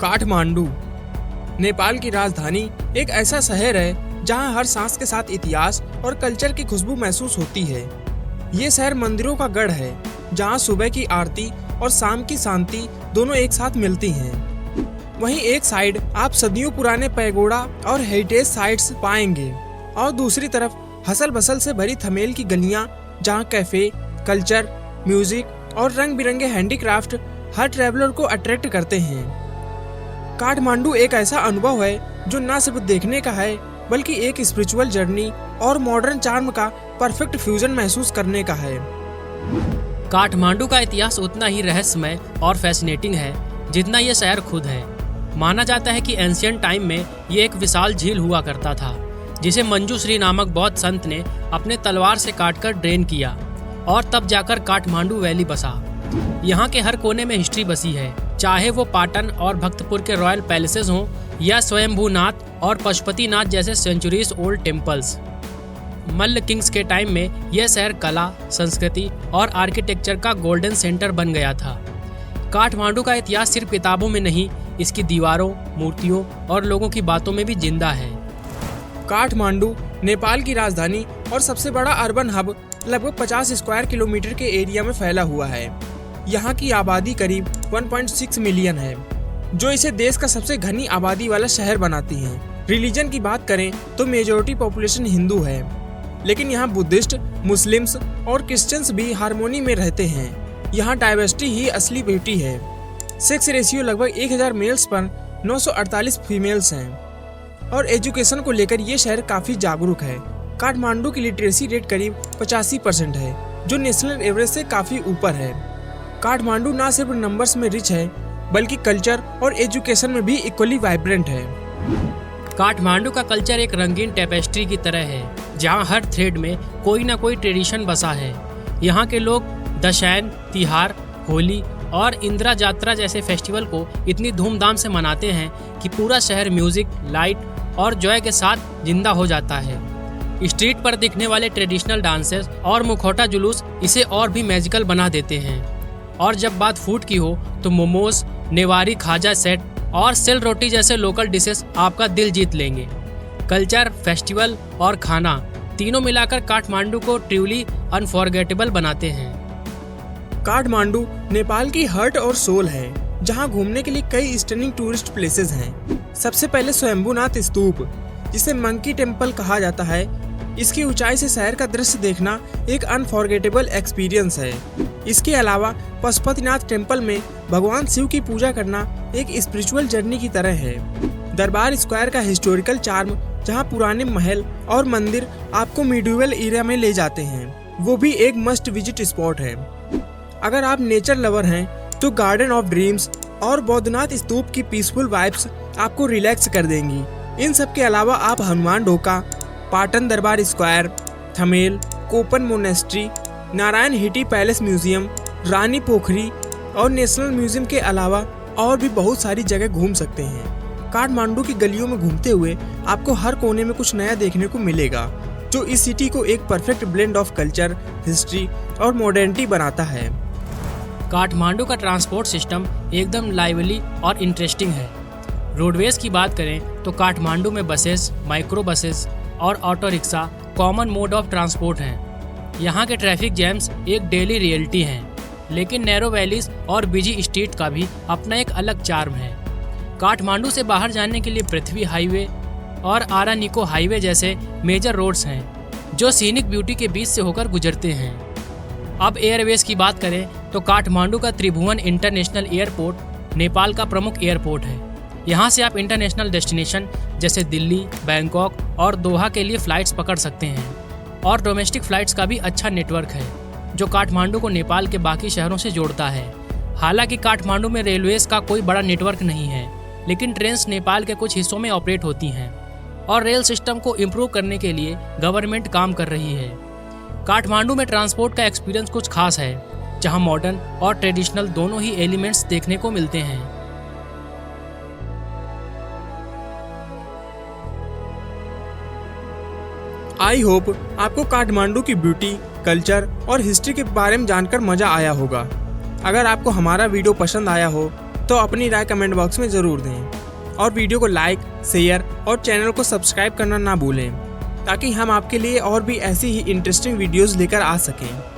काठमांडू नेपाल की राजधानी एक ऐसा शहर है जहां हर सांस के साथ इतिहास और कल्चर की खुशबू महसूस होती है। ये शहर मंदिरों का गढ़ है जहां सुबह की आरती और शाम की शांति दोनों एक साथ मिलती हैं। वहीं एक साइड आप सदियों पुराने पैगोडा और हेरिटेज साइट्स पाएंगे और दूसरी तरफ हसल बसल से भरी थमेल की गलियां जहां कैफे, कल्चर, म्यूजिक और रंग बिरंगे हैंडीक्राफ्ट हर ट्रैवलर को अट्रैक्ट करते हैं। काठमांडू एक ऐसा अनुभव है जो न सिर्फ देखने का है बल्कि एक स्पिरिचुअल जर्नी और मॉडर्न चार्म का परफेक्ट फ्यूजन महसूस करने का है। काठमांडू का इतिहास उतना ही रहस्यमय और फैसिनेटिंग है जितना ये शहर खुद है। माना जाता है कि एंशियंट टाइम में ये एक विशाल झील हुआ करता था जिसे मंजूश्री नामक बौद्ध संत ने अपने तलवार से काटकर ड्रेन किया और तब जाकर काठमांडू वैली बसा। यहाँ के हर कोने में हिस्ट्री बसी है, चाहे वो पाटन और भक्तपुर के रॉयल पैलेसेस हों या स्वयंभूनाथ और पशुपतिनाथ जैसे सेंचुरीज ओल्ड टेम्पल्स। मल्ल किंग्स के टाइम में यह शहर कला, संस्कृति और आर्किटेक्चर का गोल्डन सेंटर बन गया था। काठमांडू का इतिहास सिर्फ किताबों में नहीं, इसकी दीवारों, मूर्तियों और लोगों की बातों में भी जिंदा है। काठमांडू नेपाल की राजधानी और सबसे बड़ा अर्बन हब लगभग 50 स्क्वायर किलोमीटर के एरिया में फैला हुआ है। यहाँ की आबादी करीब 1.6 मिलियन है, जो इसे देश का सबसे घनी आबादी वाला शहर बनाती है। रिलीजन की बात करें तो मेजॉरिटी पॉपुलेशन हिंदू है, लेकिन यहाँ बुद्धिस्ट, मुस्लिम्स और क्रिश्चियंस भी हार्मोनी में रहते हैं। यहाँ डाइवर्सिटी ही असली ब्यूटी है। सेक्स रेशियो लगभग 1000 मेल्स पर 948 फीमेल्स हैं और एजुकेशन को लेकर ये शहर काफी जागरूक है। काठमांडू की लिटरेसी रेट करीब 85% है, जो नेशनल एवरेज से काफी ऊपर है। काठमांडू न सिर्फ नंबर्स में रिच है बल्कि कल्चर और एजुकेशन में भी इक्वली वाइब्रेंट है। काठमांडू का कल्चर एक रंगीन टेपेस्ट्री की तरह है जहां हर थ्रेड में कोई ना कोई ट्रेडिशन बसा है। यहाँ के लोग दशैन, तिहार, होली और इंदिरा जात्रा जैसे फेस्टिवल को इतनी धूमधाम से मनाते हैं कि पूरा शहर म्यूजिक, लाइट और जॉय के साथ जिंदा हो जाता है। स्ट्रीट पर दिखने वाले ट्रेडिशनल डांसेस और मुखौटा जुलूस इसे और भी मैजिकल बना देते हैं। और जब बात फूड की हो तो मोमोज, नेवारी खाजा सेट और सिल रोटी जैसे लोकल डिशेस आपका दिल जीत लेंगे। कल्चर, फेस्टिवल और खाना तीनों मिलाकर काठमांडू को ट्रूली अनफॉरगेटेबल बनाते हैं। काठमांडू नेपाल की हार्ट और सोल है, जहां घूमने के लिए कई स्टनिंग टूरिस्ट प्लेसेस हैं। सबसे पहले स्वयंभूनाथ स्तूप, जिसे मंकी टेम्पल कहा जाता है। इसकी ऊंचाई से शहर का दृश्य देखना एक अनफॉरगेटेबल एक्सपीरियंस है। इसके अलावा पशुपतिनाथ टेम्पल में भगवान शिव की पूजा करना एक स्पिरिचुअल जर्नी की तरह है। दरबार स्क्वायर का हिस्टोरिकल चार्म, जहां पुराने महल और मंदिर आपको मिडिवल एरिया में ले जाते हैं, वो भी एक मस्ट विजिट स्पॉट है। अगर आप नेचर लवर हैं तो गार्डन ऑफ ड्रीम्स और बौद्धनाथ स्तूप की पीसफुल वाइब्स आपको रिलैक्स कर देंगी। इन सब के अलावा आप Hanuman Dhoka, Patan Durbar square, Thamel, Kopan monastery, Narayan Hiti palace museum, Rani Pokhari और नेशनल म्यूजियम के अलावा और भी बहुत सारी जगह घूम सकते हैं। काठमांडू की गलियों में घूमते हुए आपको हर कोने में कुछ नया देखने को मिलेगा, जो इस सिटी को एक perfect blend of culture, history और मॉडर्निटी बनाता है। काठमांडू का ट्रांसपोर्ट सिस्टम एकदम लाइवली और इंटरेस्टिंग है। रोडवेज की बात करें तो काठमांडू में बसेस, माइक्रो बसेस और auto rickshaw common mode of transport हैं। यहाँ के ट्रैफिक जैम्स एक डेली रियलिटी हैं, लेकिन नैरो वैलीज और बिजी स्ट्रीट का भी अपना एक अलग चार्म है। काठमांडू से बाहर जाने के लिए पृथ्वी हाईवे और आरानिको हाईवे जैसे मेजर रोड्स हैं, जो सीनिक ब्यूटी के बीच से होकर गुजरते हैं। अब एयरवेज की बात करें तो काठमांडू का त्रिभुवन इंटरनेशनल एयरपोर्ट नेपाल का प्रमुख एयरपोर्ट है। यहाँ से आप इंटरनेशनल डेस्टिनेशन जैसे दिल्ली, बैंकॉक और दोहा के लिए फ़्लाइट्स पकड़ सकते हैं और डोमेस्टिक फ़्लाइट्स का भी अच्छा नेटवर्क है, जो काठमांडू को नेपाल के बाकी शहरों से जोड़ता है। हालांकि काठमांडू में रेलवेज़ का कोई बड़ा नेटवर्क नहीं है, लेकिन ट्रेन्स नेपाल के कुछ हिस्सों में ऑपरेट होती हैं और रेल सिस्टम को इम्प्रूव करने के लिए गवर्नमेंट काम कर रही है। काठमांडू में ट्रांसपोर्ट का एक्सपीरियंस कुछ खास है, जहाँ मॉडर्न और ट्रेडिशनल दोनों ही एलिमेंट्स देखने को मिलते हैं। आई होप आपको काठमांडू की ब्यूटी, कल्चर और हिस्ट्री के बारे में जानकर मजा आया होगा। अगर आपको हमारा वीडियो पसंद आया हो तो अपनी राय कमेंट बॉक्स में ज़रूर दें और वीडियो को लाइक, शेयर और चैनल को सब्सक्राइब करना ना भूलें ताकि हम आपके लिए और भी ऐसी ही इंटरेस्टिंग वीडियोस लेकर आ सकें।